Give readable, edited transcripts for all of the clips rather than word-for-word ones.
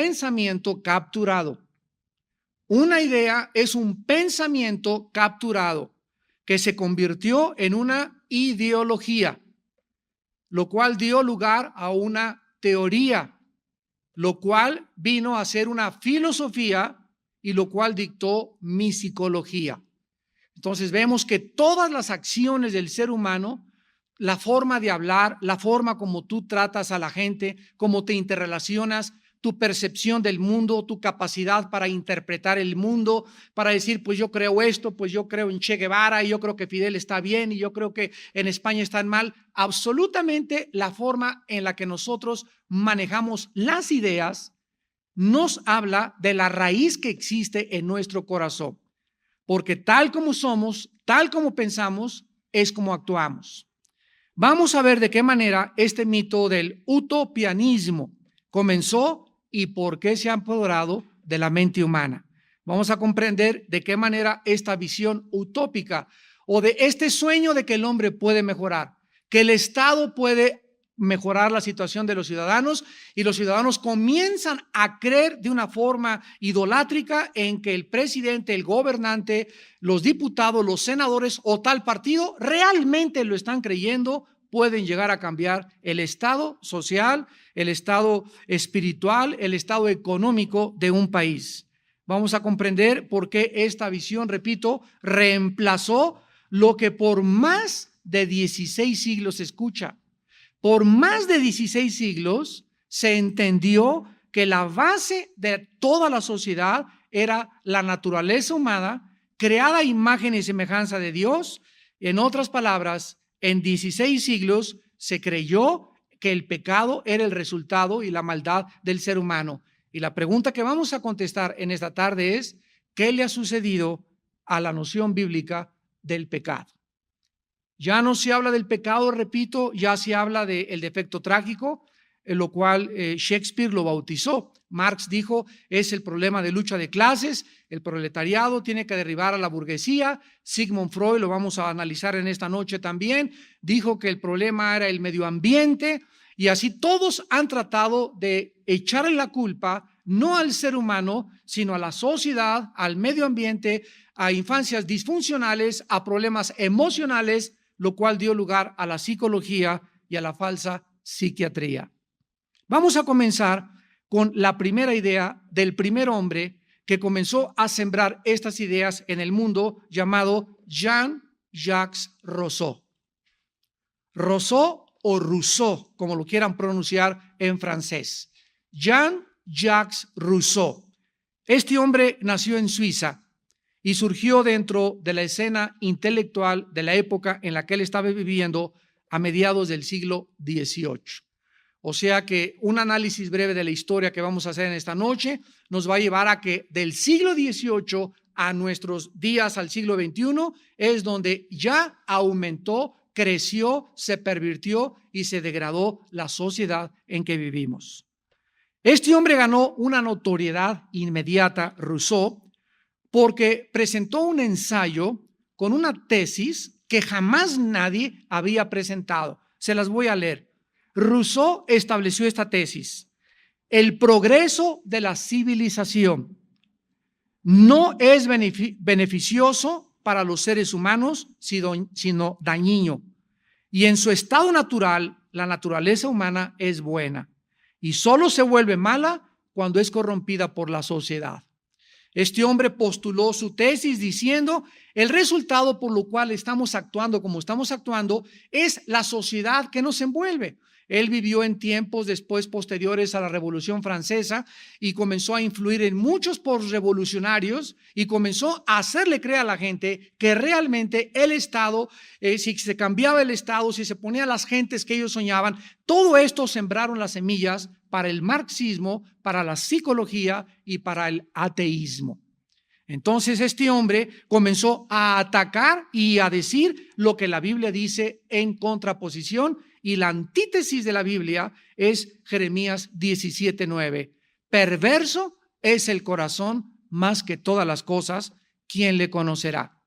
pensamiento capturado. Una idea es un pensamiento capturado que se convirtió en una ideología, lo cual dio lugar a una teoría, lo cual vino a ser una filosofía y lo cual dictó mi psicología. Entonces vemos que todas las acciones del ser humano, la forma de hablar, la forma como tú tratas a la gente, cómo te interrelacionas, tu percepción del mundo, tu capacidad para interpretar el mundo, para decir, pues yo creo esto, pues yo creo en Che Guevara, y yo creo que Fidel está bien, y yo creo que en España están mal. Absolutamente la forma en la que nosotros manejamos las ideas nos habla de la raíz que existe en nuestro corazón. Porque tal como somos, tal como pensamos, es como actuamos. Vamos a ver de qué manera este mito del utopianismo comenzó y por qué se ha apoderado de la mente humana. Vamos a comprender de qué manera esta visión utópica o de este sueño de que el hombre puede mejorar, que el Estado puede mejorar la situación de los ciudadanos y los ciudadanos comienzan a creer de una forma idolátrica en que el presidente, el gobernante, los diputados, los senadores o tal partido realmente lo están creyendo, pueden llegar a cambiar el estado social, el estado espiritual, el estado económico de un país. Vamos a comprender por qué esta visión, repito, reemplazó lo que por más de 16 siglos se escucha. Por más de 16 siglos se entendió que la base de toda la sociedad era la naturaleza humana, creada a imagen y semejanza de Dios. En otras palabras, en 16 siglos se creyó que el pecado era el resultado y la maldad del ser humano. Y la pregunta que vamos a contestar en esta tarde es, ¿qué le ha sucedido a la noción bíblica del pecado? Ya no se habla del pecado, repito, ya se habla del defecto trágico, en lo cual Shakespeare lo bautizó. Marx dijo, es el problema de lucha de clases, el proletariado tiene que derribar a la burguesía. Sigmund Freud, lo vamos a analizar en esta noche también, dijo que el problema era el medio ambiente, y así todos han tratado de echarle la culpa no al ser humano, sino a la sociedad, al medio ambiente, a infancias disfuncionales, a problemas emocionales, lo cual dio lugar a la psicología y a la falsa psiquiatría. Vamos a comenzar con la primera idea del primer hombre que comenzó a sembrar estas ideas en el mundo, llamado Jean-Jacques Rousseau. Rousseau o Rousseau, como lo quieran pronunciar en francés. Jean-Jacques Rousseau. Este hombre nació en Suiza y surgió dentro de la escena intelectual de la época en la que él estaba viviendo a mediados del siglo XVIII. O sea que un análisis breve de la historia que vamos a hacer en esta noche nos va a llevar a que del siglo XVIII a nuestros días al siglo XXI es donde ya aumentó, creció, se pervirtió y se degradó la sociedad en que vivimos. Este hombre ganó una notoriedad inmediata, Rousseau, porque presentó un ensayo con una tesis que jamás nadie había presentado. Se las voy a leer. Rousseau estableció esta tesis: el progreso de la civilización no es beneficioso para los seres humanos, sino dañino. Y en su estado natural, la naturaleza humana es buena y solo se vuelve mala cuando es corrompida por la sociedad. Este hombre postuló su tesis diciendo, el resultado por lo cual estamos actuando como estamos actuando es la sociedad que nos envuelve. Él vivió en tiempos después posteriores a la Revolución Francesa y comenzó a influir en muchos postrevolucionarios y comenzó a hacerle creer a la gente que realmente el Estado, si se cambiaba el Estado, si se ponía a las gentes que ellos soñaban, todo esto sembraron las semillas para el marxismo, para la psicología y para el ateísmo. Entonces este hombre comenzó a atacar y a decir lo que la Biblia dice en contraposición, y la antítesis de la Biblia es Jeremías 17:9. Perverso es el corazón más que todas las cosas, ¿quién le conocerá?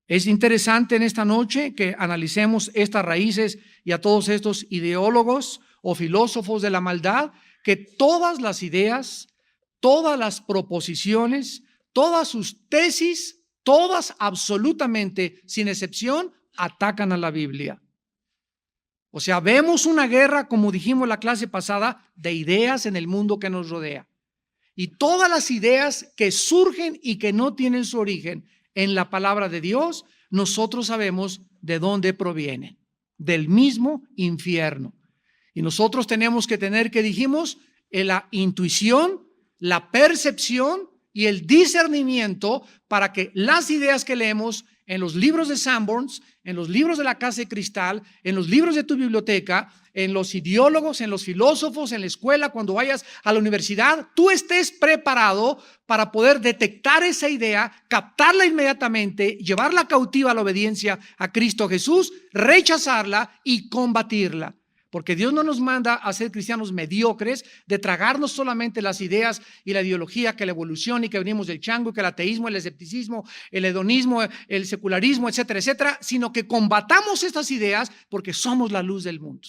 Es interesante en esta noche que analicemos estas raíces y a todos estos ideólogos o filósofos de la maldad, que todas las ideas, todas las proposiciones, todas sus tesis, todas absolutamente, sin excepción, atacan a la Biblia. O sea, vemos una guerra, como dijimos en la clase pasada, de ideas en el mundo que nos rodea. Y todas las ideas que surgen y que no tienen su origen en la palabra de Dios, nosotros sabemos de dónde provienen, del mismo infierno. Y nosotros tenemos que tener, que dijimos, la intuición, la percepción y el discernimiento para que las ideas que leemos en los libros de Sanborns, en los libros de la Casa de Cristal, en los libros de tu biblioteca, en los ideólogos, en los filósofos, en la escuela, cuando vayas a la universidad, tú estés preparado para poder detectar esa idea, captarla inmediatamente, llevarla cautiva a la obediencia a Cristo Jesús, rechazarla y combatirla. Porque Dios no nos manda a ser cristianos mediocres, de tragarnos solamente las ideas y la ideología, que la evolución y que venimos del chango, y que el ateísmo, el escepticismo, el hedonismo, el secularismo, etcétera, etcétera, sino que combatamos estas ideas porque somos la luz del mundo.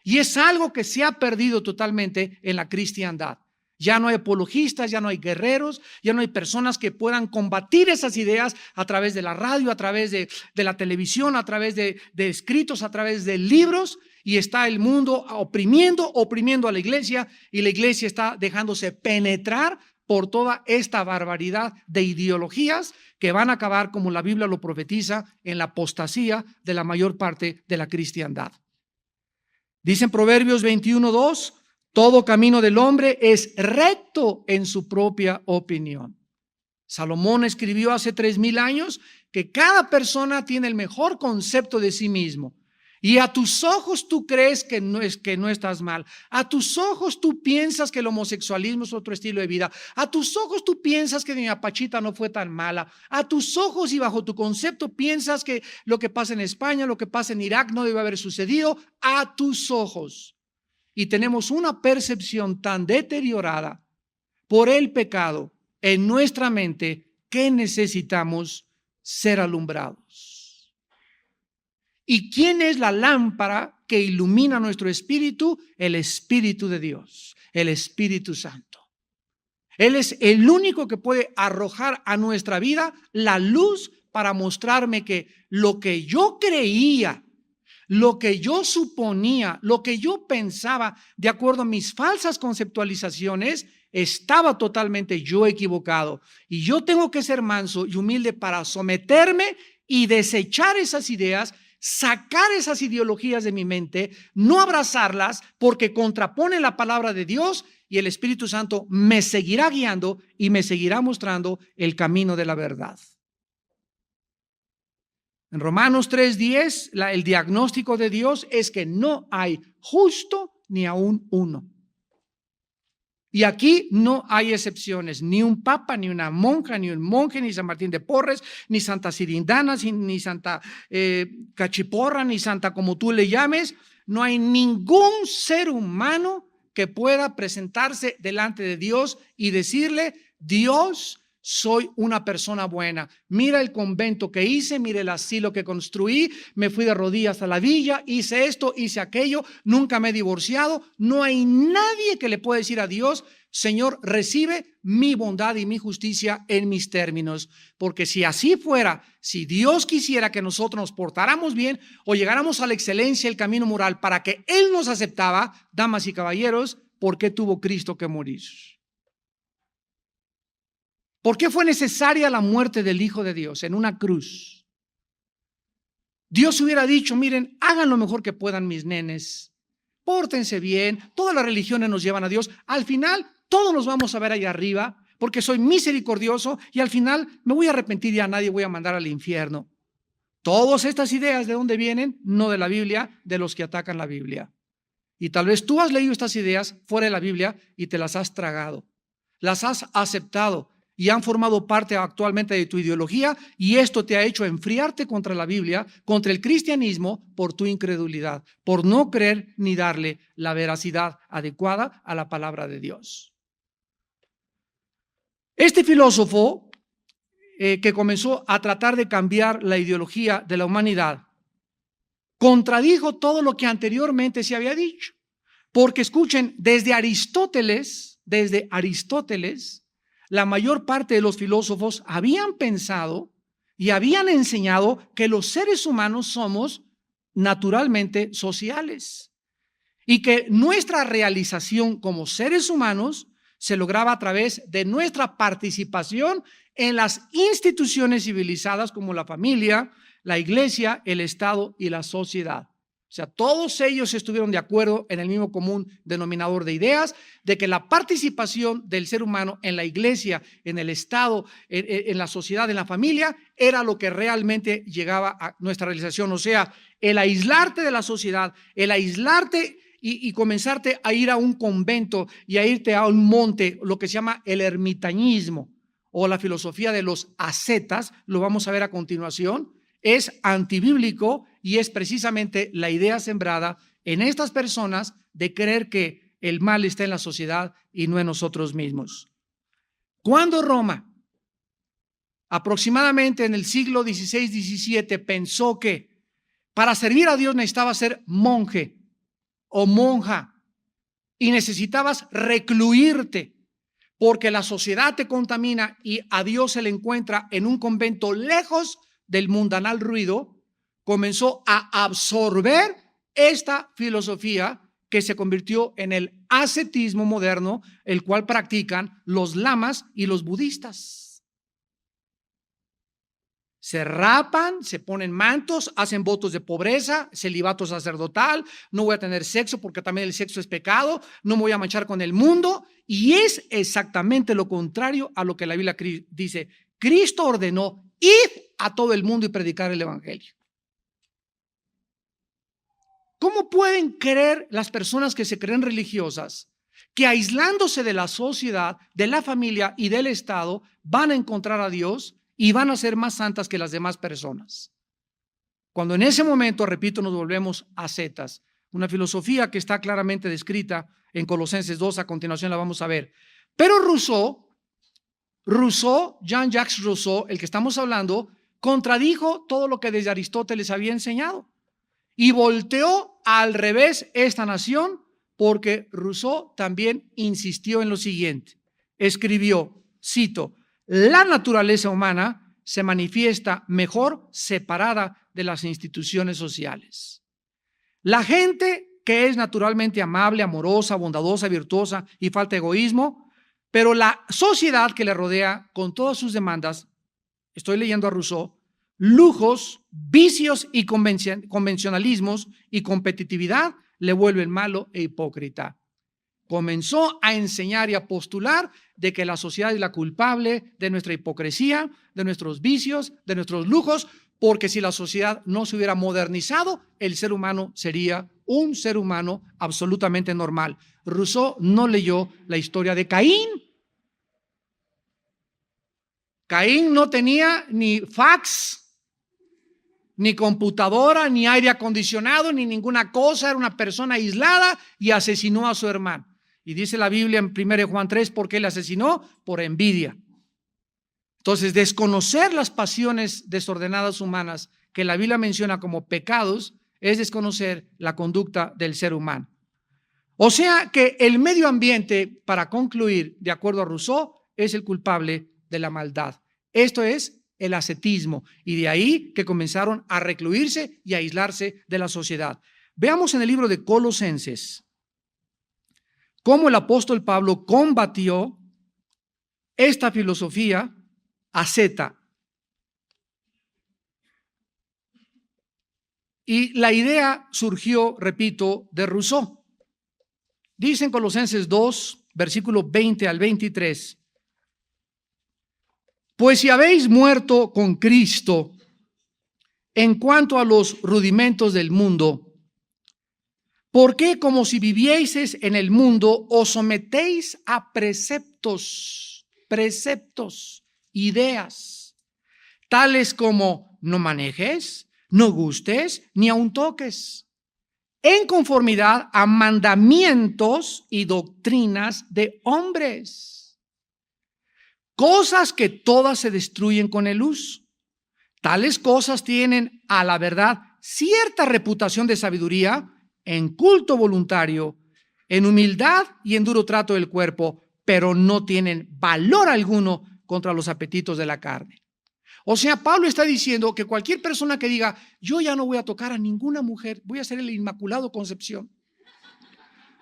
Y es algo que se ha perdido totalmente en la cristiandad. Ya no hay apologistas, ya no hay guerreros, ya no hay personas que puedan combatir esas ideas a través de la radio, a través de la televisión, a través de escritos, a través de libros, y está el mundo oprimiendo a la iglesia, y la iglesia está dejándose penetrar por toda esta barbaridad de ideologías que van a acabar, como la Biblia lo profetiza, en la apostasía de la mayor parte de la cristiandad. Dice en Proverbios 21:2, todo camino del hombre es recto en su propia opinión. Salomón escribió hace 3000 años que cada persona tiene el mejor concepto de sí mismo. Y a tus ojos tú crees que no estás mal. A tus ojos tú piensas que el homosexualismo es otro estilo de vida. A tus ojos tú piensas que doña Pachita no fue tan mala. A tus ojos y bajo tu concepto piensas que lo que pasa en España, lo que pasa en Irak no debe haber sucedido. A tus ojos. Y tenemos una percepción tan deteriorada por el pecado en nuestra mente que necesitamos ser alumbrados. ¿Y quién es la lámpara que ilumina nuestro espíritu? El Espíritu de Dios, el Espíritu Santo. Él es el único que puede arrojar a nuestra vida la luz para mostrarme que lo que yo creía, lo que yo suponía, lo que yo pensaba, de acuerdo a mis falsas conceptualizaciones, estaba totalmente yo equivocado. Y yo tengo que ser manso y humilde para someterme y desechar esas ideas, sacar esas ideologías de mi mente, no abrazarlas porque contrapone la palabra de Dios, y el Espíritu Santo me seguirá guiando y me seguirá mostrando el camino de la verdad. En Romanos 3:10, el diagnóstico de Dios es que no hay justo ni aún uno. Y aquí no hay excepciones, ni un papa, ni una monja, ni un monje, ni San Martín de Porres, ni Santa Sirindana, ni Santa Cachiporra, ni Santa como tú le llames. No hay ningún ser humano que pueda presentarse delante de Dios y decirle: Dios, soy una persona buena. Mira el convento que hice, mira el asilo que construí, me fui de rodillas a la villa, hice esto, hice aquello, nunca me he divorciado. No hay nadie que le pueda decir a Dios: Señor, recibe mi bondad y mi justicia en mis términos. Porque si así fuera, si Dios quisiera que nosotros nos portáramos bien o llegáramos a la excelencia, el camino moral, para que Él nos aceptaba, damas y caballeros, ¿por qué tuvo Cristo que morir? ¿Por qué fue necesaria la muerte del Hijo de Dios en una cruz? Dios hubiera dicho: miren, hagan lo mejor que puedan mis nenes, pórtense bien, todas las religiones nos llevan a Dios, al final todos nos vamos a ver allá arriba, porque soy misericordioso y al final me voy a arrepentir y a nadie voy a mandar al infierno. Todas estas ideas, ¿de dónde vienen? No de la Biblia, de los que atacan la Biblia. Y tal vez tú has leído estas ideas fuera de la Biblia y te las has tragado, las has aceptado y han formado parte actualmente de tu ideología, y esto te ha hecho enfriarte contra la Biblia, contra el cristianismo, por tu incredulidad, por no creer ni darle la veracidad adecuada a la palabra de Dios. Este filósofo que comenzó a tratar de cambiar la ideología de la humanidad contradijo todo lo que anteriormente se había dicho, porque escuchen, desde Aristóteles desde Aristóteles, la mayor parte de los filósofos habían pensado y habían enseñado que los seres humanos somos naturalmente sociales y que nuestra realización como seres humanos se lograba a través de nuestra participación en las instituciones civilizadas como la familia, la iglesia, el Estado y la sociedad. O sea, todos ellos estuvieron de acuerdo en el mismo común denominador de ideas, de que la participación del ser humano en la iglesia, en el Estado, en la sociedad, en la familia, era lo que realmente llegaba a nuestra realización. O sea, el aislarte de la sociedad, el aislarte y comenzarte a ir a un convento y a irte a un monte, lo que se llama el ermitañismo o la filosofía de los ascetas, lo vamos a ver a continuación, es antibíblico y es precisamente la idea sembrada en estas personas de creer que el mal está en la sociedad y no en nosotros mismos. Cuando Roma, aproximadamente en el siglo XVI-XVII, pensó que para servir a Dios necesitaba ser monje o monja y necesitabas recluirte porque la sociedad te contamina y a Dios se le encuentra en un convento lejos del mundanal ruido, comenzó a absorber esta filosofía que se convirtió en el ascetismo moderno, el cual practican los lamas y los budistas. Se rapan, se ponen mantos, hacen votos de pobreza, celibato sacerdotal, no voy a tener sexo porque también el sexo es pecado, no me voy a manchar con el mundo, y es exactamente lo contrario a lo que la Biblia dice. Cristo ordenó: id a todo el mundo y predicar el evangelio. ¿Cómo pueden creer las personas que se creen religiosas que aislándose de la sociedad, de la familia y del Estado van a encontrar a Dios y van a ser más santas que las demás personas? Cuando en ese momento, repito, nos volvemos ascetas, una filosofía que está claramente descrita en Colosenses 2, a continuación la vamos a ver. Pero Rousseau, Jean-Jacques Rousseau, el que estamos hablando, contradijo todo lo que desde Aristóteles había enseñado y volteó al revés esta nación, porque Rousseau también insistió en lo siguiente. Escribió, cito: la naturaleza humana se manifiesta mejor separada de las instituciones sociales. La gente que es naturalmente amable, amorosa, bondadosa, virtuosa y falta de egoísmo, pero la sociedad que le rodea con todas sus demandas, estoy leyendo a Rousseau, lujos, vicios y convencionalismos y competitividad le vuelven malo e hipócrita. Comenzó a enseñar y a postular de que la sociedad es la culpable de nuestra hipocresía, de nuestros vicios, de nuestros lujos, porque si la sociedad no se hubiera modernizado, el ser humano sería un ser humano absolutamente normal. Rousseau no leyó la historia de Caín. Caín no tenía ni fax, ni computadora, ni aire acondicionado, ni ninguna cosa. Era una persona aislada y asesinó a su hermano. Y dice la Biblia en 1 Juan 3, ¿por qué le asesinó? Por envidia. Entonces, desconocer las pasiones desordenadas humanas que la Biblia menciona como pecados es desconocer la conducta del ser humano. O sea que el medio ambiente, para concluir, de acuerdo a Rousseau, es el culpable de la maldad. Esto es el ascetismo, y de ahí que comenzaron a recluirse y a aislarse de la sociedad. Veamos en el libro de Colosenses cómo el apóstol Pablo combatió esta filosofía asceta. Y la idea surgió, repito, de Rousseau. Dice en Colosenses 2, versículo 20 al 23, pues si habéis muerto con Cristo en cuanto a los rudimentos del mundo, ¿por qué, como si vivieseis en el mundo, os sometéis a preceptos, ideas, tales como no manejes, no gustes, ni aun toques, en conformidad a mandamientos y doctrinas de hombres? Cosas que todas se destruyen con el uso. Tales cosas tienen, a la verdad, cierta reputación de sabiduría, en culto voluntario, en humildad y en duro trato del cuerpo, pero no tienen valor alguno contra los apetitos de la carne. O sea, Pablo está diciendo que cualquier persona que diga, yo ya no voy a tocar a ninguna mujer, voy a ser el Inmaculado Concepción.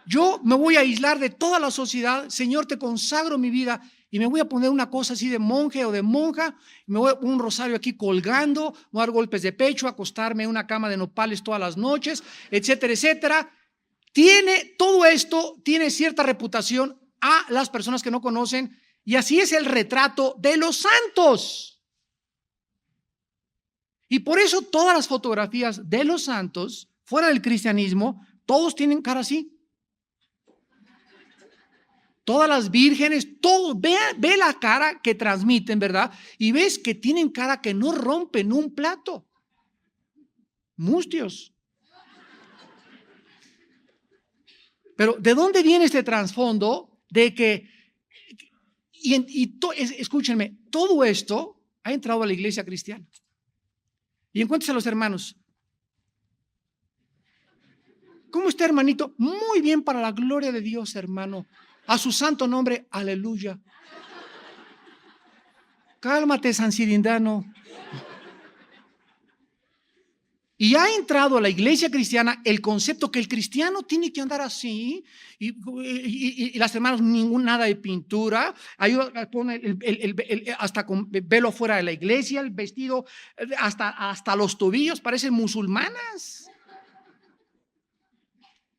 Yo me voy a aislar de toda la sociedad, Señor, te consagro mi vida y me voy a poner una cosa así de monje o de monja, me voy a poner un rosario aquí colgando, voy a dar golpes de pecho, acostarme en una cama de nopales todas las noches, etcétera, etcétera. Todo esto tiene cierta reputación a las personas que no conocen, y así es el retrato de los santos. Y por eso todas las fotografías de los santos, fuera del cristianismo, todos tienen cara así. Todas las vírgenes, todos, ve la cara que transmiten, ¿verdad? Y ves que tienen cara que no rompen un plato. Mustios. Pero ¿de dónde viene este trasfondo de que, escúchenme, todo esto ha entrado a la iglesia cristiana? Y encuéntrese a los hermanos. ¿Cómo está, hermanito? Muy bien, para la gloria de Dios, hermano. A su santo nombre, aleluya. Cálmate, San Cirindano. Y ha entrado a la iglesia cristiana el concepto que el cristiano tiene que andar así, y las hermanas, nada de pintura, pone hasta con velo fuera de la iglesia, el vestido hasta los tobillos, parecen musulmanas.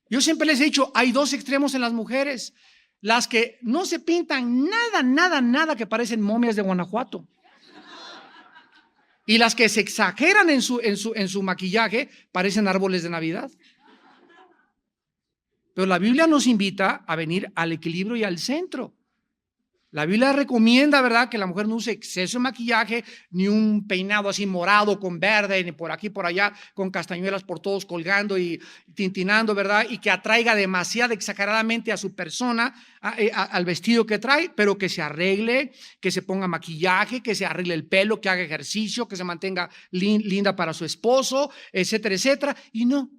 Yo siempre les he dicho, hay dos extremos en las mujeres: las que no se pintan nada que parecen momias de Guanajuato, y las que se exageran en su maquillaje, parecen árboles de Navidad. Pero la Biblia nos invita a venir al equilibrio y al centro. La Biblia recomienda, ¿verdad?, que la mujer no use exceso de maquillaje, ni un peinado así morado con verde, ni por aquí, por allá, con castañuelas por todos colgando y tintinando, ¿verdad? Y que atraiga demasiado exageradamente a su persona, al vestido que trae, pero que se arregle, que se ponga maquillaje, que se arregle el pelo, que haga ejercicio, que se mantenga linda para su esposo, etcétera, etcétera. Y no.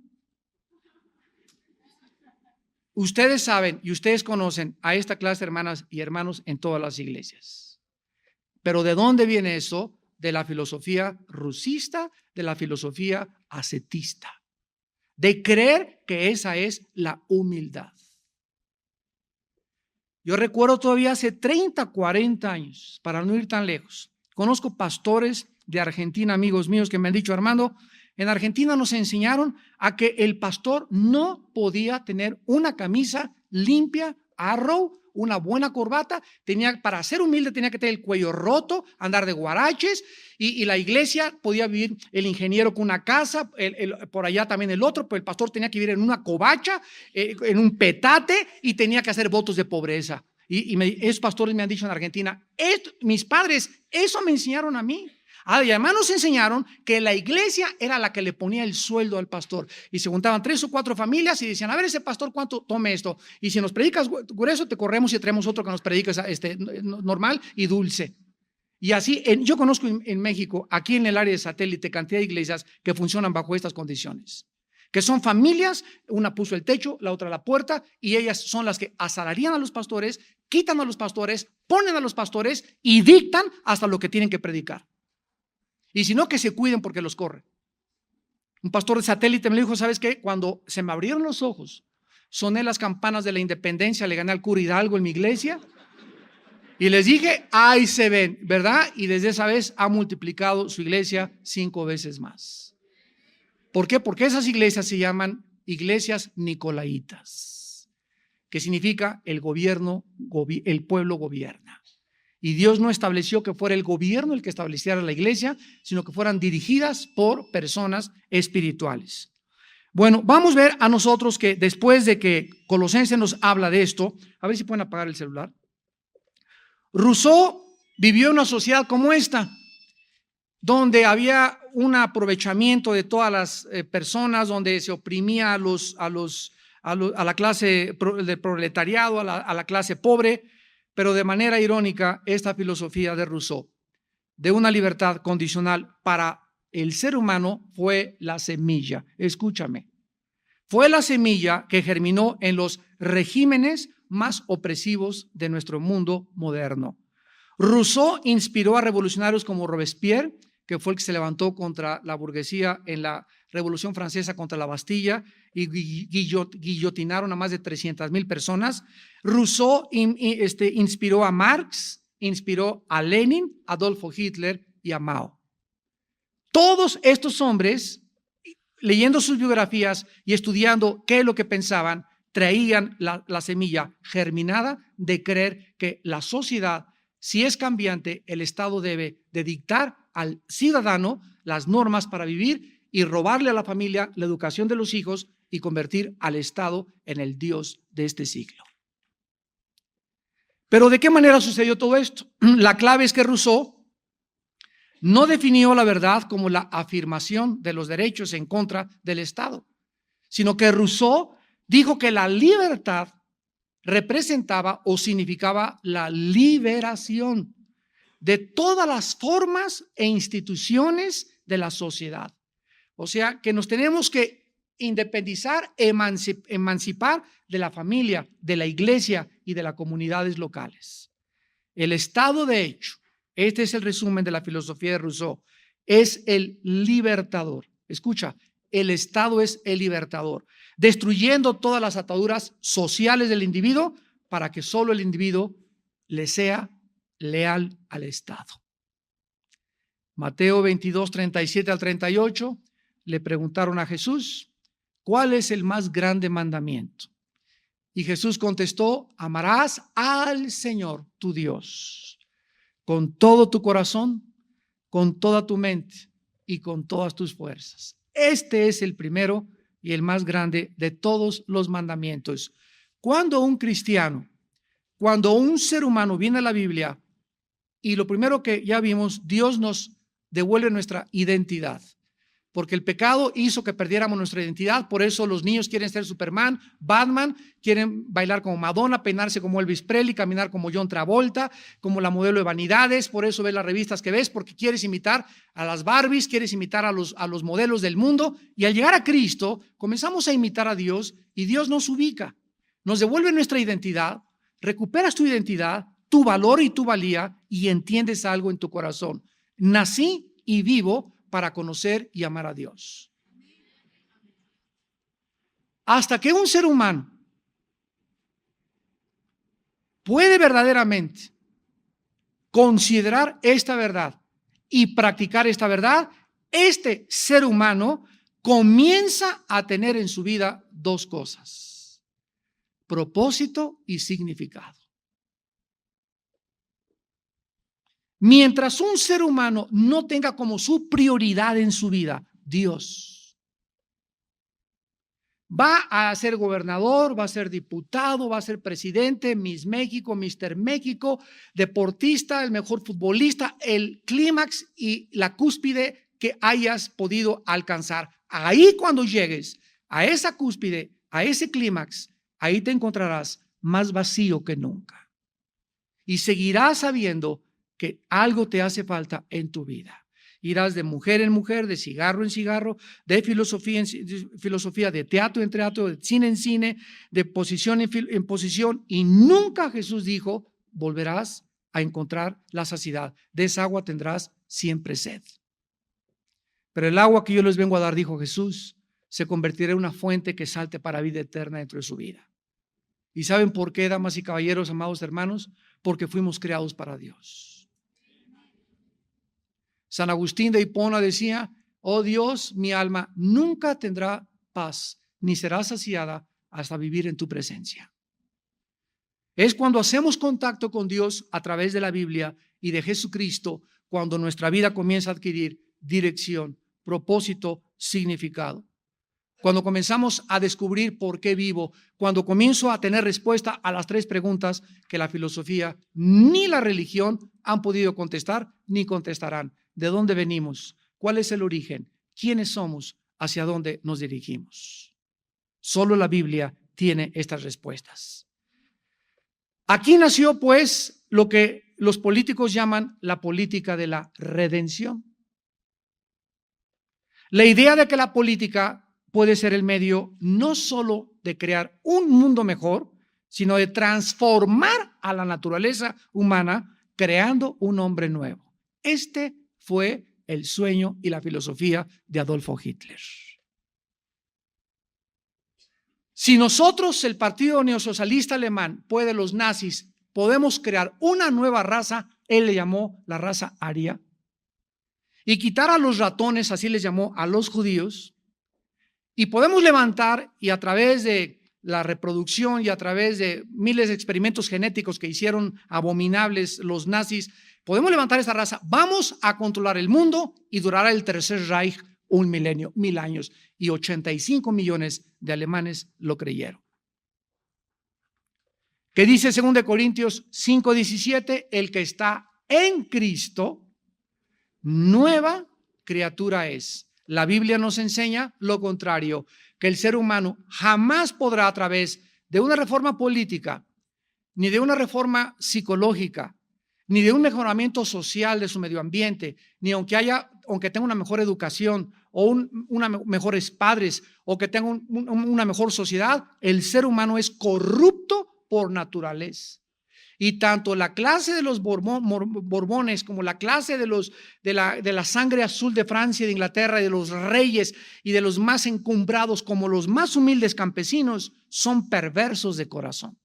Ustedes saben y ustedes conocen a esta clase de hermanas y hermanos en todas las iglesias. Pero ¿de dónde viene eso? De la filosofía rusista, de la filosofía ascetista, de creer que esa es la humildad. Yo recuerdo todavía hace 30, 40 años, para no ir tan lejos, conozco pastores de Argentina, amigos míos, que me han dicho, Armando, en Argentina nos enseñaron a que el pastor no podía tener una camisa limpia, arrow, una buena corbata, para ser humilde tenía que tener el cuello roto, andar de guaraches, y la iglesia podía vivir el ingeniero con una casa, por allá también el otro, pero el pastor tenía que vivir en una covacha, en un petate, y tenía que hacer votos de pobreza. Esos pastores me han dicho en Argentina, mis padres, eso me enseñaron a mí. Y además nos enseñaron que la iglesia era la que le ponía el sueldo al pastor, y se juntaban 3 o 4 familias y decían, a ver, ese pastor, ¿cuánto? Tome esto, y si nos predicas grueso te corremos y traemos otro que nos predique normal y dulce. Y así, yo conozco en México, aquí en el área de satélite, cantidad de iglesias que funcionan bajo estas condiciones, que son familias, una puso el techo, la otra la puerta, y ellas son las que asalarían a los pastores, quitan a los pastores, ponen a los pastores y dictan hasta lo que tienen que predicar. Y si no, que se cuiden porque los corren. Un pastor de satélite me dijo, ¿sabes qué? Cuando se me abrieron los ojos, soné las campanas de la independencia, le gané al cura Hidalgo en mi iglesia y les dije, ahí se ven, ¿verdad? Y desde esa vez ha multiplicado su iglesia 5 veces más. ¿Por qué? Porque esas iglesias se llaman iglesias nicolaitas, que significa el pueblo gobierna. Y Dios no estableció que fuera el gobierno el que estableciera la iglesia, sino que fueran dirigidas por personas espirituales. Bueno, vamos a ver a nosotros que después de que Colosenses nos habla de esto, a ver si pueden apagar el celular. Rousseau vivió en una sociedad como esta, donde había un aprovechamiento de todas las personas, donde se oprimía a la clase del proletariado, a la clase pobre. Pero de manera irónica, esta filosofía de Rousseau, de una libertad condicional para el ser humano, fue la semilla. Escúchame. Fue la semilla que germinó en los regímenes más opresivos de nuestro mundo moderno. Rousseau inspiró a revolucionarios como Robespierre, que fue el que se levantó contra la burguesía en la Revolución Francesa contra la Bastilla y guillotinaron a más de 300,000 personas. Rousseau inspiró a Marx, inspiró a Lenin, Adolfo Hitler y a Mao. Todos estos hombres, leyendo sus biografías y estudiando qué es lo que pensaban, traían la semilla germinada de creer que la sociedad, si es cambiante, el Estado debe de dictar al ciudadano las normas para vivir y robarle a la familia la educación de los hijos y convertir al Estado en el Dios de este siglo. Pero ¿de qué manera sucedió todo esto? La clave es que Rousseau no definió la verdad como la afirmación de los derechos en contra del Estado, sino que Rousseau dijo que la libertad representaba o significaba la liberación de todas las formas e instituciones de la sociedad. O sea, que nos tenemos que independizar, emancipar de la familia, de la iglesia y de las comunidades locales. El Estado, de hecho, este es el resumen de la filosofía de Rousseau, es el libertador. Escucha, el Estado es el libertador, destruyendo todas las ataduras sociales del individuo para que solo el individuo le sea leal al Estado. Mateo 22, 37 al 38, le preguntaron a Jesús, ¿cuál es el más grande mandamiento? Y Jesús contestó, amarás al Señor tu Dios con todo tu corazón, con toda tu mente y con todas tus fuerzas. Este es el primero y el más grande de todos los mandamientos. Cuando un cristiano, cuando un ser humano viene a la Biblia, y lo primero que ya vimos, Dios nos devuelve nuestra identidad, porque el pecado hizo que perdiéramos nuestra identidad. Por eso los niños quieren ser Superman, Batman, quieren bailar como Madonna, peinarse como Elvis Presley, caminar como John Travolta, como la modelo de Vanidades. Por eso ves las revistas que ves, porque quieres imitar a las Barbies, quieres imitar a los modelos del mundo. Y al llegar a Cristo, comenzamos a imitar a Dios y Dios nos ubica, nos devuelve nuestra identidad, recuperas tu identidad, tu valor y tu valía y entiendes algo en tu corazón. Nací y vivo para conocer y amar a Dios. Hasta que un ser humano puede verdaderamente considerar esta verdad y practicar esta verdad, este ser humano comienza a tener en su vida dos cosas: propósito y significado. Mientras un ser humano no tenga como su prioridad en su vida Dios, va a ser gobernador, va a ser diputado, va a ser presidente, Miss México, Mr. México, deportista, el mejor futbolista, el clímax y la cúspide que hayas podido alcanzar. Ahí, cuando llegues a esa cúspide, a ese clímax, ahí te encontrarás más vacío que nunca y seguirás sabiendo que algo te hace falta en tu vida. Irás de mujer en mujer, de cigarro en cigarro, de filosofía en filosofía, de teatro en teatro, de cine en cine, de posición en posición, y nunca Jesús dijo, volverás a encontrar la saciedad. De esa agua tendrás siempre sed. Pero el agua que yo les vengo a dar, dijo Jesús, se convertirá en una fuente que salte para vida eterna dentro de su vida. ¿Y saben por qué, damas y caballeros, amados hermanos? Porque fuimos creados para Dios. San Agustín de Hipona decía, oh Dios, mi alma nunca tendrá paz, ni será saciada hasta vivir en tu presencia. Es cuando hacemos contacto con Dios a través de la Biblia y de Jesucristo, cuando nuestra vida comienza a adquirir dirección, propósito, significado. Cuando comenzamos a descubrir por qué vivo, cuando comienzo a tener respuesta a las tres preguntas que la filosofía ni la religión han podido contestar ni contestarán. ¿De dónde venimos? ¿Cuál es el origen? ¿Quiénes somos? ¿Hacia dónde nos dirigimos? Solo la Biblia tiene estas respuestas. Aquí nació, pues, lo que los políticos llaman la política de la redención. La idea de que la política puede ser el medio no solo de crear un mundo mejor, sino de transformar a la naturaleza humana, creando un hombre nuevo. Este fue el sueño y la filosofía de Adolfo Hitler. Si nosotros, el Partido Neosocialista Alemán, los nazis, podemos crear una nueva raza, él le llamó la raza aria, y quitar a los ratones, así les llamó a los judíos, y podemos levantar, y a través de la reproducción y a través de miles de experimentos genéticos que hicieron abominables los nazis, podemos levantar esta raza, vamos a controlar el mundo y durará el Tercer Reich 1 milenio, 1000 años, y 85 millones de alemanes lo creyeron. ¿Qué dice 2 Corintios 5:17? El que está en Cristo, nueva criatura es. La Biblia nos enseña lo contrario, que el ser humano jamás podrá, a través de una reforma política, ni de una reforma psicológica, ni de un mejoramiento social de su medio ambiente, ni aunque tenga una mejor educación o mejores padres o que tenga una mejor sociedad, el ser humano es corrupto por naturaleza. Y tanto la clase de los Borbones como la clase de la sangre azul de Francia y de Inglaterra y de los reyes y de los más encumbrados como los más humildes campesinos son perversos de corazón.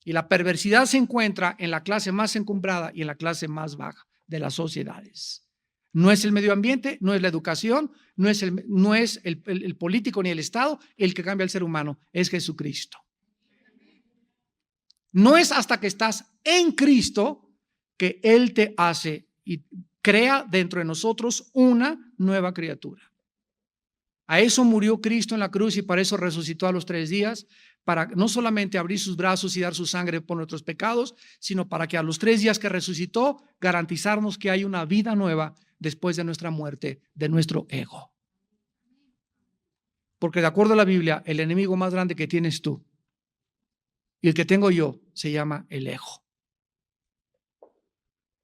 Y la perversidad se encuentra en la clase más encumbrada y en la clase más baja de las sociedades. No es el medio ambiente, no es la educación, no es el político ni el Estado el que cambia al ser humano, es Jesucristo. No es hasta que estás en Cristo que Él te hace y crea dentro de nosotros una nueva criatura. A eso murió Cristo en la cruz y para eso resucitó a los 3 días, para no solamente abrir sus brazos y dar su sangre por nuestros pecados, sino para que a los 3 días que resucitó, garantizarnos que hay una vida nueva después de nuestra muerte, de nuestro ego. Porque de acuerdo a la Biblia, el enemigo más grande que tienes tú y el que tengo yo se llama el ego.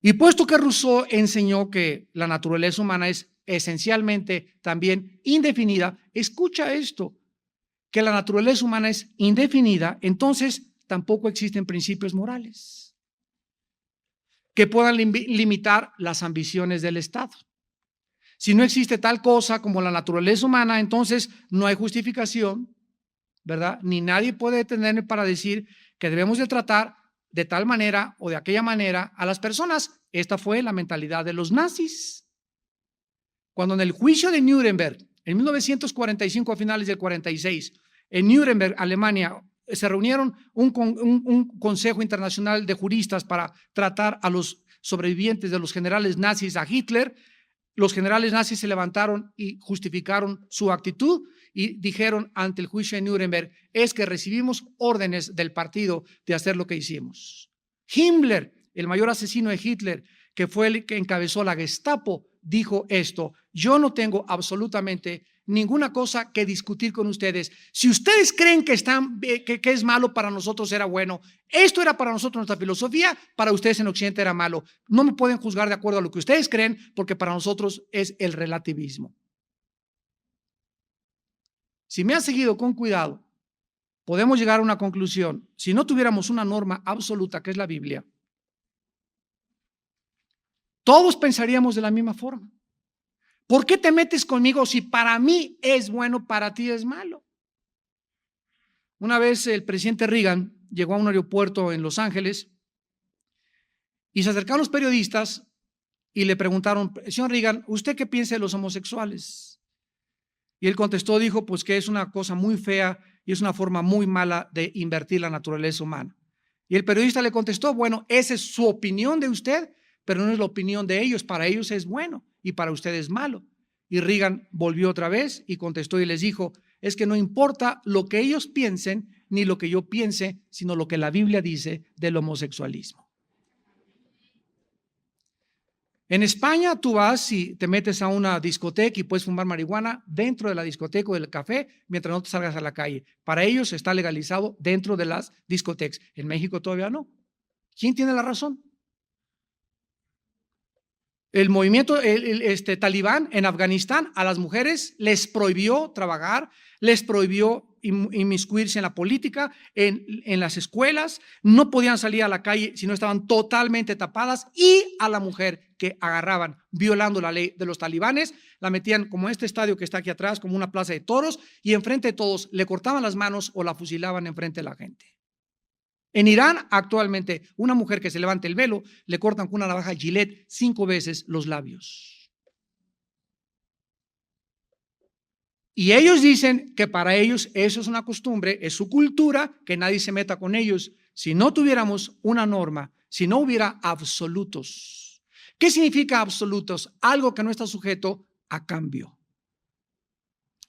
Y puesto que Rousseau enseñó que la naturaleza humana es esencialmente también indefinida, escucha esto, que la naturaleza humana es indefinida, entonces tampoco existen principios morales que puedan limitar las ambiciones del Estado. Si no existe tal cosa como la naturaleza humana, entonces no hay justificación, ¿verdad? Ni nadie puede detenerme para decir que debemos de tratar de tal manera o de aquella manera a las personas. Esta fue la mentalidad de los nazis. Cuando en el juicio de Nuremberg, en 1945, a finales del 46, en Nuremberg, Alemania, se reunieron un consejo internacional de juristas para tratar a los sobrevivientes de los generales nazis a Hitler. Los generales nazis se levantaron y justificaron su actitud y dijeron ante el juicio de Nuremberg, es que recibimos órdenes del partido de hacer lo que hicimos. Himmler, el mayor asesino de Hitler, que fue el que encabezó la Gestapo, dijo esto: yo no tengo absolutamente ninguna cosa que discutir con ustedes. Si ustedes creen que es malo, para nosotros era bueno. Esto era para nosotros nuestra filosofía, para ustedes en Occidente era malo. No me pueden juzgar de acuerdo a lo que ustedes creen, porque para nosotros es el relativismo. Si me has seguido con cuidado, podemos llegar a una conclusión. Si no tuviéramos una norma absoluta, que es la Biblia, todos pensaríamos de la misma forma. ¿Por qué te metes conmigo si para mí es bueno, para ti es malo? Una vez el presidente Reagan llegó a un aeropuerto en Los Ángeles y se acercaron los periodistas y le preguntaron, señor Reagan, ¿usted qué piensa de los homosexuales? Y él contestó, dijo, pues que es una cosa muy fea y es una forma muy mala de invertir la naturaleza humana. Y el periodista le contestó, bueno, esa es su opinión de usted, pero no es la opinión de ellos. Para ellos es bueno y para usted es malo. Y Reagan volvió otra vez y contestó y les dijo, es que no importa lo que ellos piensen ni lo que yo piense, sino lo que la Biblia dice del homosexualismo. En España tú vas y te metes a una discoteca y puedes fumar marihuana dentro de la discoteca o del café mientras no te salgas a la calle. Para ellos está legalizado dentro de las discotecas. En México todavía no. ¿Quién tiene la razón? El movimiento talibán en Afganistán a las mujeres les prohibió trabajar, les prohibió inmiscuirse en la política, en las escuelas, no podían salir a la calle si no estaban totalmente tapadas, y a la mujer que agarraban violando la ley de los talibanes, la metían como este estadio que está aquí atrás, como una plaza de toros, y enfrente de todos le cortaban las manos o la fusilaban enfrente de la gente. En Irán, actualmente, una mujer que se levante el velo, le cortan con una navaja Gillette 5 veces los labios. Y ellos dicen que para ellos eso es una costumbre, es su cultura, que nadie se meta con ellos. Si no tuviéramos una norma, si no hubiera absolutos. ¿Qué significa absolutos? Algo que no está sujeto a cambio.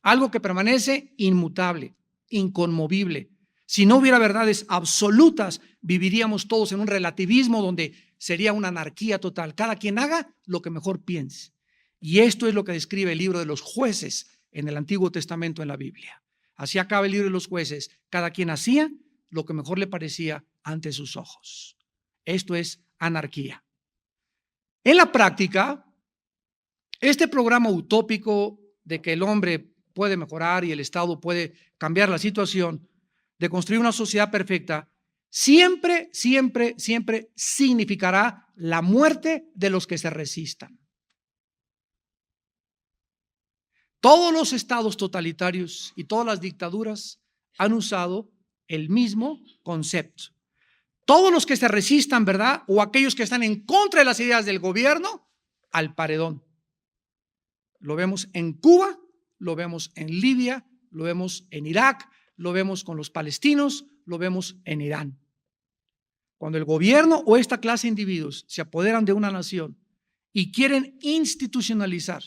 Algo que permanece inmutable, inconmovible. Si no hubiera verdades absolutas, viviríamos todos en un relativismo donde sería una anarquía total. Cada quien haga lo que mejor piense. Y esto es lo que describe el libro de los Jueces en el Antiguo Testamento en la Biblia. Así acaba el libro de los Jueces. Cada quien hacía lo que mejor le parecía ante sus ojos. Esto es anarquía. En la práctica, este programa utópico de que el hombre puede mejorar y el Estado puede cambiar la situación, de construir una sociedad perfecta, siempre significará la muerte de los que se resistan. Todos los estados totalitarios y todas las dictaduras han usado el mismo concepto. Todos los que se resistan, ¿verdad? O aquellos que están en contra de las ideas del gobierno, al paredón. Lo vemos en Cuba, lo vemos en Libia, lo vemos en Irak, lo vemos con los palestinos, lo vemos en Irán. Cuando el gobierno o esta clase de individuos se apoderan de una nación y quieren institucionalizar,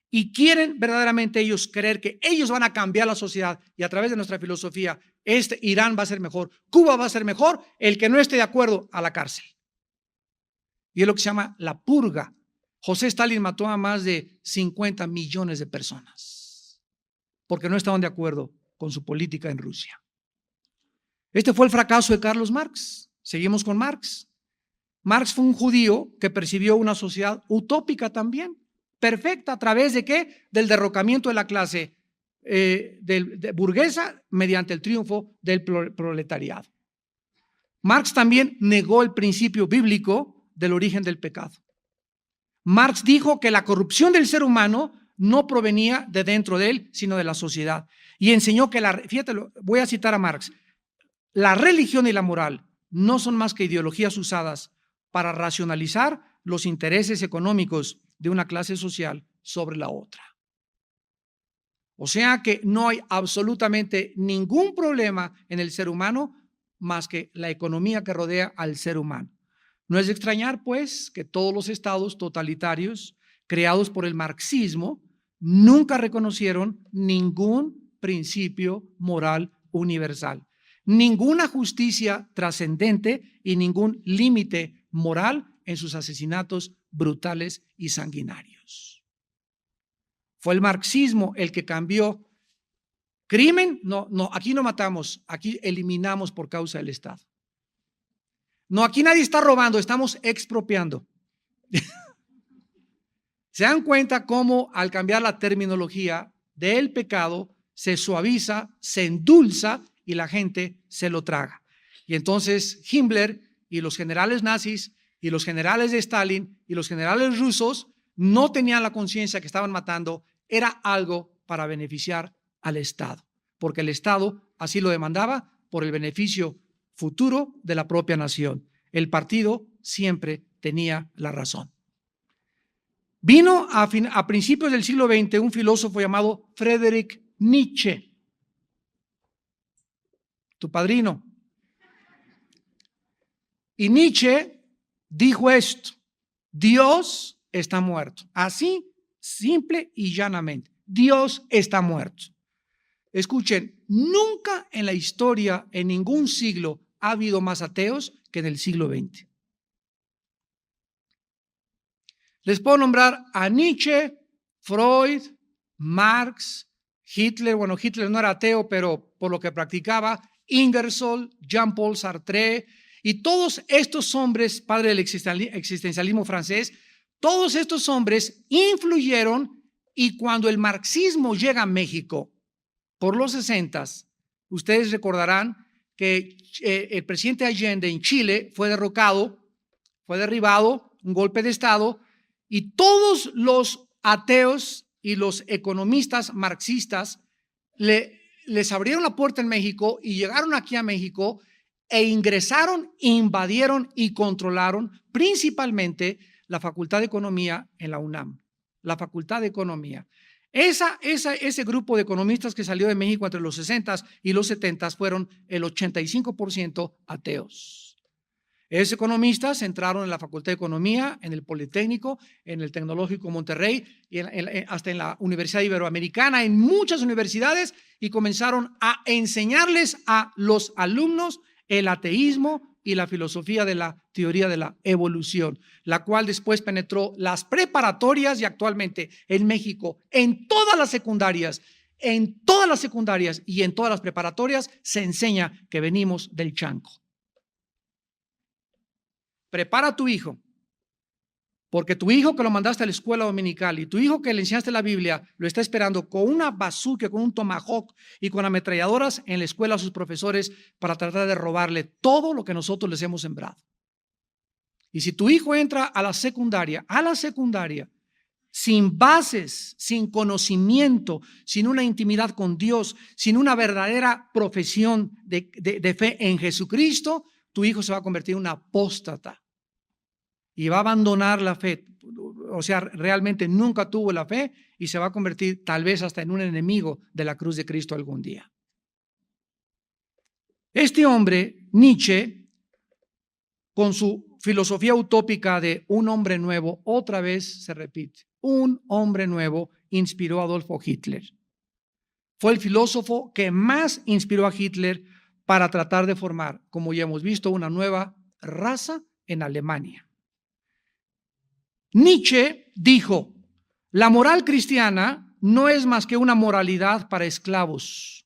y quieren verdaderamente ellos creer que ellos van a cambiar la sociedad, y a través de nuestra filosofía, Irán va a ser mejor, Cuba va a ser mejor, el que no esté de acuerdo a la cárcel. Y es lo que se llama la purga. José Stalin mató a más de 50 millones de personas porque no estaban de acuerdo con su política en Rusia. Este fue el fracaso de Carlos Marx. Seguimos con Marx. Marx fue un judío que percibió una sociedad utópica también, perfecta, ¿a través de qué? Del derrocamiento de la clase burguesa mediante el triunfo del proletariado. Marx también negó el principio bíblico del origen del pecado. Marx dijo que la corrupción del ser humano no provenía de dentro de él, sino de la sociedad. Y enseñó que, fíjate, voy a citar a Marx, la religión y la moral no son más que ideologías usadas para racionalizar los intereses económicos de una clase social sobre la otra. O sea que no hay absolutamente ningún problema en el ser humano más que la economía que rodea al ser humano. No es de extrañar, pues, que todos los estados totalitarios creados por el marxismo nunca reconocieron ningún principio moral universal, ninguna justicia trascendente y ningún límite moral en sus asesinatos brutales y sanguinarios. Fue el marxismo el que cambió. Crimen, no, aquí no matamos, aquí eliminamos por causa del Estado. No, aquí nadie está robando, estamos expropiando. ¿Se dan cuenta cómo al cambiar la terminología del pecado se suaviza, se endulza y la gente se lo traga? Y entonces Himmler y los generales nazis y los generales de Stalin y los generales rusos no tenían la conciencia que estaban matando, era algo para beneficiar al Estado, porque el Estado así lo demandaba por el beneficio futuro de la propia nación. El partido siempre tenía la razón. Vino a principios del siglo XX un filósofo llamado Friedrich Nietzsche, tu padrino. Y Nietzsche dijo esto: Dios está muerto. Así, simple y llanamente. Dios está muerto. Escuchen, nunca en la historia, en ningún siglo, ha habido más ateos que en el siglo XX. Les puedo nombrar a Nietzsche, Freud, Marx, Hitler. Bueno, Hitler no era ateo, pero por lo que practicaba, Ingersoll, Jean-Paul Sartre y todos estos hombres, padre del existencialismo francés, todos estos hombres influyeron, y cuando el marxismo llega a México, por los 60s, ustedes recordarán que el presidente Allende en Chile fue derrocado, fue derribado, un golpe de Estado, y todos los ateos y los economistas marxistas les abrieron la puerta en México y llegaron aquí a México e ingresaron, invadieron y controlaron principalmente la Facultad de Economía en la UNAM, la Facultad de Economía. Ese grupo de economistas que salió de México entre los 60s y los 70s fueron el 85% ateos. Esos economistas entraron en la Facultad de Economía, en el Politécnico, en el Tecnológico Monterrey, y hasta en la Universidad Iberoamericana, en muchas universidades, y comenzaron a enseñarles a los alumnos el ateísmo y la filosofía de la teoría de la evolución, la cual después penetró las preparatorias y actualmente en México, en todas las secundarias y en todas las preparatorias se enseña que venimos del chanco. Prepara a tu hijo, porque tu hijo que lo mandaste a la escuela dominical y tu hijo que le enseñaste la Biblia lo está esperando con una bazooka, con un tomahawk y con ametralladoras en la escuela a sus profesores para tratar de robarle todo lo que nosotros les hemos sembrado. Y si tu hijo entra a la secundaria, sin bases, sin conocimiento, sin una intimidad con Dios, sin una verdadera profesión de fe en Jesucristo, tu hijo se va a convertir en un apóstata y va a abandonar la fe. O sea, realmente nunca tuvo la fe y se va a convertir tal vez hasta en un enemigo de la cruz de Cristo algún día. Este hombre, Nietzsche, con su filosofía utópica de un hombre nuevo, otra vez se repite, un hombre nuevo inspiró a Adolfo Hitler. Fue el filósofo que más inspiró a Hitler para tratar de formar, como ya hemos visto, una nueva raza en Alemania. Nietzsche dijo, la moral cristiana no es más que una moralidad para esclavos.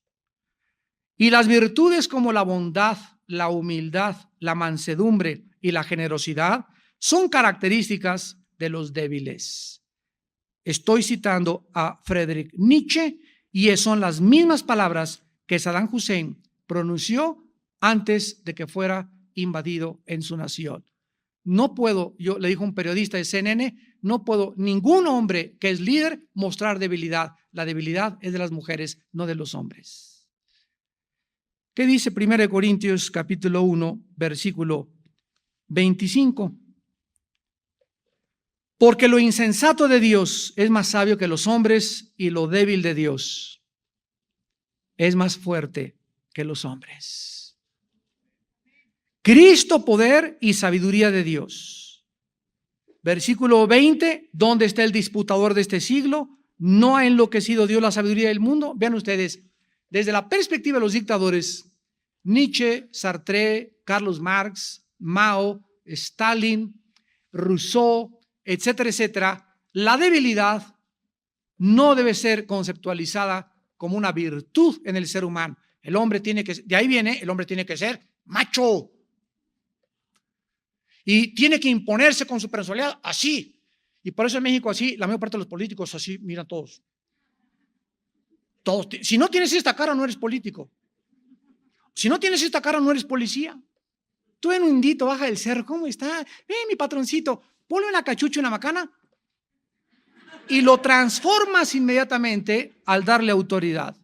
Y las virtudes como la bondad, la humildad, la mansedumbre y la generosidad son características de los débiles. Estoy citando a Friedrich Nietzsche y son las mismas palabras que Saddam Hussein pronunció antes de que fuera invadido en su nación. No puedo, yo le dijo un periodista de CNN, no puedo ningún hombre que es líder mostrar debilidad. La debilidad es de las mujeres, no de los hombres. ¿Qué dice 1 Corintios capítulo 1, versículo 25? Porque lo insensato de Dios es más sabio que los hombres y lo débil de Dios es más fuerte que los hombres. Cristo, poder y sabiduría de Dios. Versículo 20, ¿dónde está el disputador de este siglo? ¿No ha enloquecido Dios la sabiduría del mundo? Vean ustedes, desde la perspectiva de los dictadores, Nietzsche, Sartre, Carlos Marx, Mao, Stalin, Rousseau, etcétera, etcétera, la debilidad no debe ser conceptualizada como una virtud en el ser humano. El hombre tiene que, de ahí viene, el hombre tiene que ser macho. Y tiene que imponerse con su personalidad así. Y por eso en México así, la mayor parte de los políticos así, miran todos. Todos. Si no tienes esta cara, no eres político. Si no tienes esta cara, no eres policía. Tú en un indito, baja del cerro, ¿cómo está? Mi patroncito, ponle una cachucha, una macana. Y lo transformas inmediatamente al darle autoridad.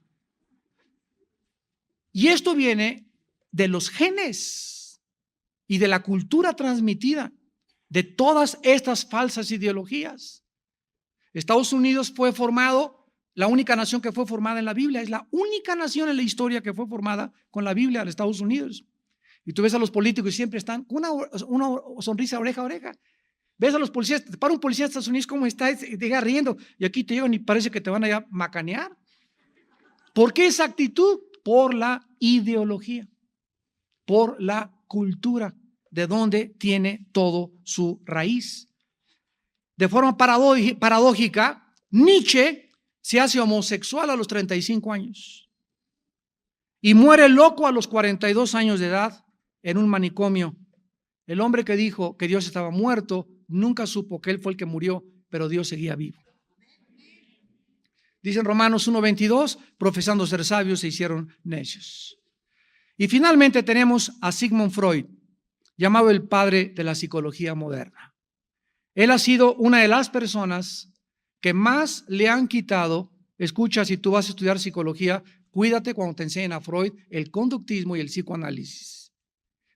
Y esto viene de los genes y de la cultura transmitida, de todas estas falsas ideologías. Estados Unidos fue formado, la única nación que fue formada en la Biblia, es la única nación en la historia que fue formada con la Biblia de Estados Unidos. Y tú ves a los políticos y siempre están con una sonrisa oreja a oreja. Ves a los policías, te para un policía de Estados Unidos, ¿cómo está? Y te llega riendo, y aquí te llegan y parece que te van a macanear. ¿Por qué esa actitud? Por la ideología, por la cultura, de donde tiene todo su raíz. De forma paradójica, Nietzsche se hace homosexual a los 35 años y muere loco a los 42 años de edad en un manicomio. El hombre que dijo que Dios estaba muerto nunca supo que él fue el que murió, pero Dios seguía vivo. Dice en Romanos 1:22, profesando ser sabios se hicieron necios. Y finalmente tenemos a Sigmund Freud, llamado el padre de la psicología moderna. Él ha sido una de las personas que más le han quitado. Escucha, si tú vas a estudiar psicología, cuídate cuando te enseñen a Freud el conductismo y el psicoanálisis,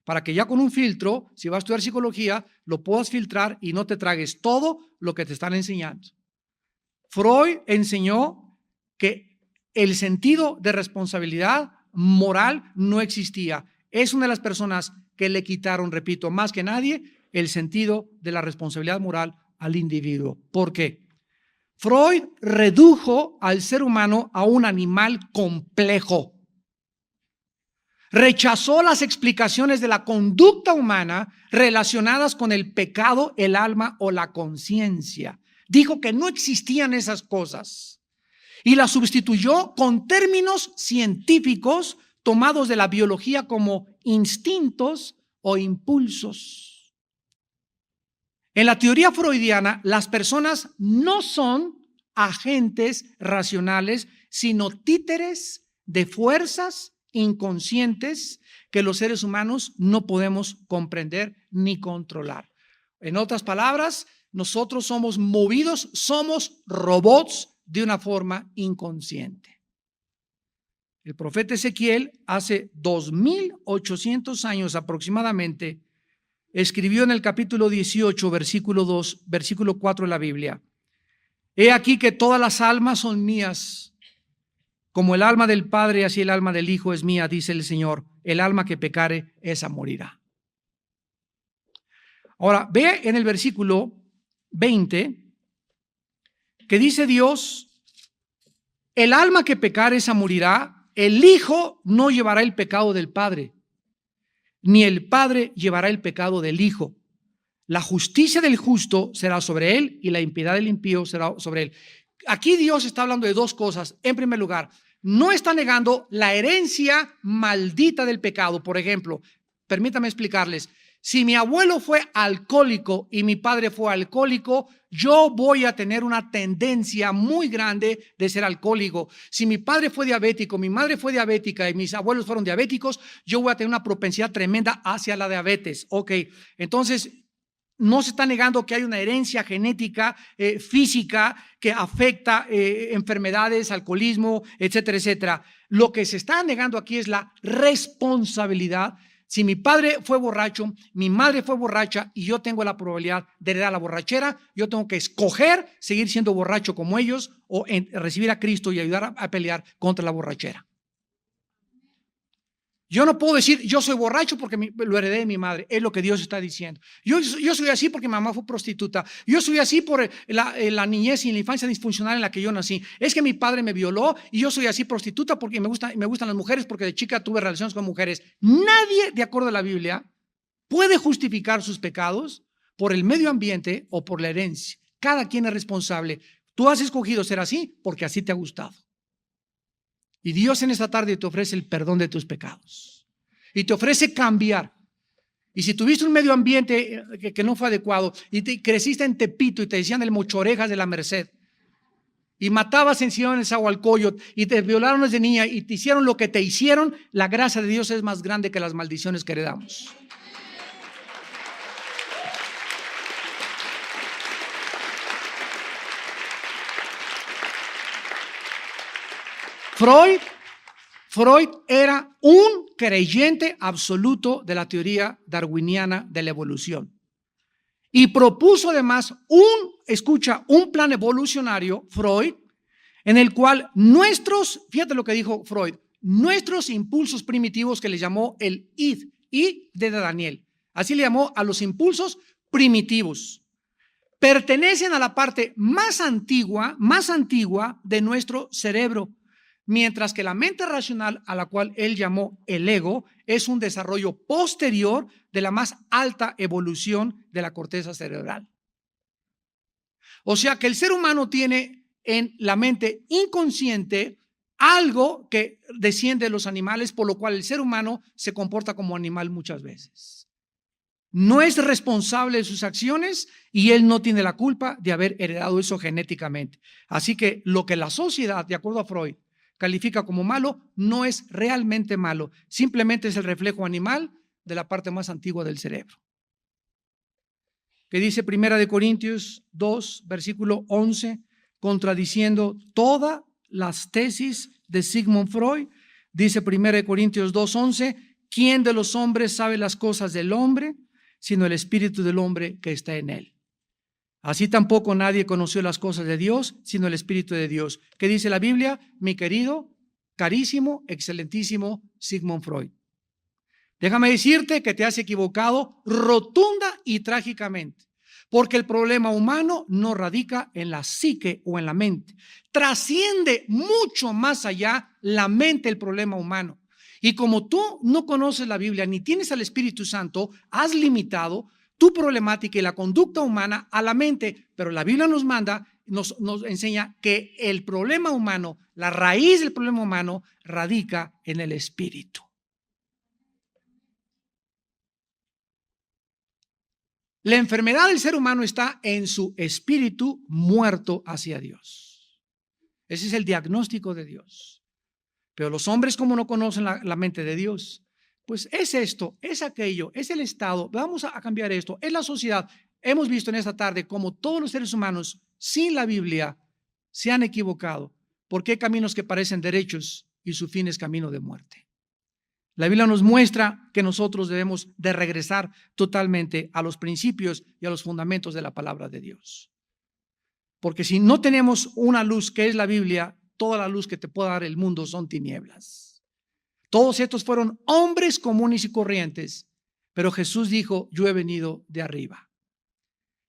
para que ya con un filtro, si vas a estudiar psicología, lo puedas filtrar y no te tragues todo lo que te están enseñando. Freud enseñó que el sentido de responsabilidad moral no existía. Es una de las personas que le quitaron, repito, más que nadie, el sentido de la responsabilidad moral al individuo. ¿Por qué? Freud redujo al ser humano a un animal complejo. Rechazó las explicaciones de la conducta humana relacionadas con el pecado, el alma o la conciencia. Dijo que no existían esas cosas y las sustituyó con términos científicos tomados de la biología como instintos o impulsos. En la teoría freudiana, las personas no son agentes racionales, sino títeres de fuerzas inconscientes que los seres humanos no podemos comprender ni controlar. En otras palabras, nosotros somos movidos, somos robots de una forma inconsciente. El profeta Ezequiel, hace 2800 años aproximadamente, escribió en el capítulo 18, versículo 2, versículo 4 de la Biblia: he aquí que todas las almas son mías, como el alma del Padre, así el alma del Hijo es mía, dice el Señor. El alma que pecare, esa morirá. Ahora, ve en el versículo 20 que dice Dios: el alma que pecare, esa morirá. El Hijo no llevará el pecado del Padre, ni el Padre llevará el pecado del Hijo. La justicia del justo será sobre él y la impiedad del impío será sobre él. Aquí Dios está hablando de dos cosas. En primer lugar, no está negando la herencia maldita del pecado. Por ejemplo, permítame explicarles. Si mi abuelo fue alcohólico y mi padre fue alcohólico, yo voy a tener una tendencia muy grande de ser alcohólico. Si mi padre fue diabético, mi madre fue diabética y mis abuelos fueron diabéticos, yo voy a tener una propensidad tremenda hacia la diabetes. Ok, entonces no se está negando que hay una herencia genética, física, que afecta enfermedades, alcoholismo, etcétera, etcétera. Lo que se está negando aquí es la responsabilidad. Si mi padre fue borracho, mi madre fue borracha y yo tengo la probabilidad de heredar la borrachera, yo tengo que escoger seguir siendo borracho como ellos o recibir a Cristo y ayudar a pelear contra la borrachera. Yo no puedo decir yo soy borracho porque lo heredé de mi madre. Es lo que Dios está diciendo. Yo soy así porque mi mamá fue prostituta. Yo soy así por la niñez y la infancia disfuncional en la que yo nací. Es que mi padre me violó y yo soy así prostituta porque me gustan las mujeres, porque de chica tuve relaciones con mujeres. Nadie, de acuerdo a la Biblia, puede justificar sus pecados por el medio ambiente o por la herencia. Cada quien es responsable. Tú has escogido ser así porque así te ha gustado. Y Dios en esta tarde te ofrece el perdón de tus pecados y te ofrece cambiar. Y si tuviste un medio ambiente que no fue adecuado y creciste en Tepito y te decían el mochorejas de la Merced y matabas en Sion el Zahualcóyotl y te violaron desde niña y te hicieron lo que te hicieron, la gracia de Dios es más grande que las maldiciones que heredamos. Freud era un creyente absoluto de la teoría darwiniana de la evolución y propuso además un plan evolucionario, Freud, en el cual fíjate lo que dijo Freud, nuestros impulsos primitivos, que le llamó el id de Daniel, así le llamó a los impulsos primitivos, pertenecen a la parte más antigua de nuestro cerebro. Mientras que la mente racional, a la cual él llamó el ego, es un desarrollo posterior de la más alta evolución de la corteza cerebral. O sea que el ser humano tiene en la mente inconsciente algo que desciende de los animales, por lo cual el ser humano se comporta como animal muchas veces. no es responsable de sus acciones y él no tiene la culpa de haber heredado eso genéticamente. Así que lo que la sociedad, de acuerdo a Freud, califica como malo, no es realmente malo, simplemente es el reflejo animal de la parte más antigua del cerebro. Que dice 1 Corintios 2, versículo 11, contradiciendo todas las tesis de Sigmund Freud, dice 1 Corintios 2, 11, ¿quién de los hombres sabe las cosas del hombre, sino el espíritu del hombre que está en él? Así tampoco nadie conoció las cosas de Dios, sino el espíritu de Dios. ¿Qué dice la Biblia? Mi querido, carísimo, excelentísimo Sigmund Freud. Déjame decirte que te has equivocado rotunda y trágicamente, porque el problema humano no radica en la psique o en la mente. Trasciende mucho más allá la mente el problema humano. Y como tú no conoces la Biblia ni tienes al Espíritu Santo, has limitado tu problemática y la conducta humana a la mente. Pero la Biblia nos manda, nos enseña que el problema humano, la raíz del problema humano, radica en el espíritu. La enfermedad del ser humano está en su espíritu muerto hacia Dios. Ese es el diagnóstico de Dios. Pero los hombres, como no conocen la mente de Dios, pues es esto, es aquello, es el Estado, vamos a cambiar esto, es la sociedad. Hemos visto en esta tarde cómo todos los seres humanos sin la Biblia se han equivocado, porque hay caminos que parecen derechos y su fin es camino de muerte. La Biblia nos muestra que nosotros debemos de regresar totalmente a los principios y a los fundamentos de la palabra de Dios. Porque si no tenemos una luz que es la Biblia, toda la luz que te pueda dar el mundo son tinieblas. Todos estos fueron hombres comunes y corrientes, pero Jesús dijo, yo he venido de arriba.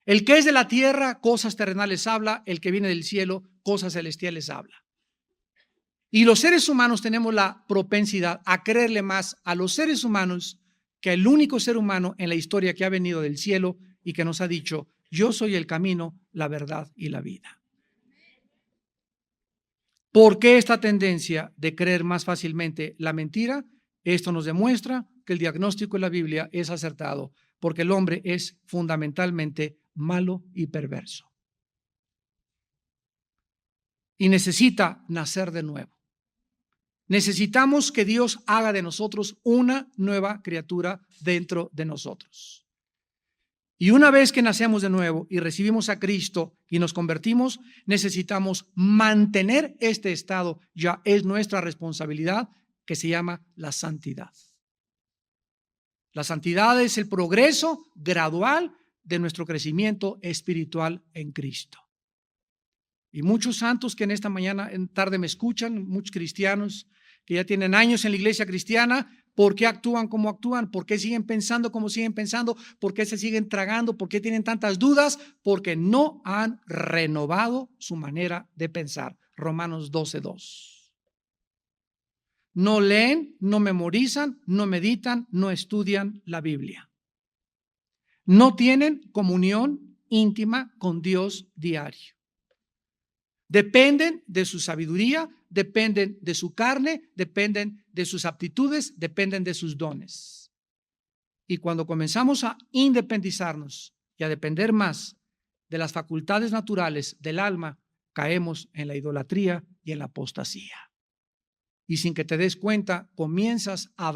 El que es de la tierra, cosas terrenales habla, el que viene del cielo, cosas celestiales habla. Y los seres humanos tenemos la propensidad a creerle más a los seres humanos que al único ser humano en la historia que ha venido del cielo y que nos ha dicho, yo soy el camino, la verdad y la vida. ¿Por qué esta tendencia de creer más fácilmente la mentira? Esto nos demuestra que el diagnóstico de la Biblia es acertado, porque el hombre es fundamentalmente malo y perverso. Y necesita nacer de nuevo. Necesitamos que Dios haga de nosotros una nueva criatura dentro de nosotros. Y una vez que nacemos de nuevo y recibimos a Cristo y nos convertimos, necesitamos mantener este estado. Ya es nuestra responsabilidad, que se llama la santidad. La santidad es el progreso gradual de nuestro crecimiento espiritual en Cristo. Y muchos santos que en esta mañana, en tarde me escuchan, muchos cristianos que ya tienen años en la iglesia cristiana, ¿por qué actúan como actúan? ¿Por qué siguen pensando como siguen pensando? ¿Por qué se siguen tragando? ¿Por qué tienen tantas dudas? Porque no han renovado su manera de pensar. Romanos 12:2. No leen, no memorizan, no meditan, no estudian la Biblia. No tienen comunión íntima con Dios diario. Dependen de su sabiduría, dependen de su carne, dependen de sus aptitudes, dependen de sus dones. Y cuando comenzamos a independizarnos y a depender más de las facultades naturales del alma, caemos en la idolatría y en la apostasía. Y sin que te des cuenta, comienzas a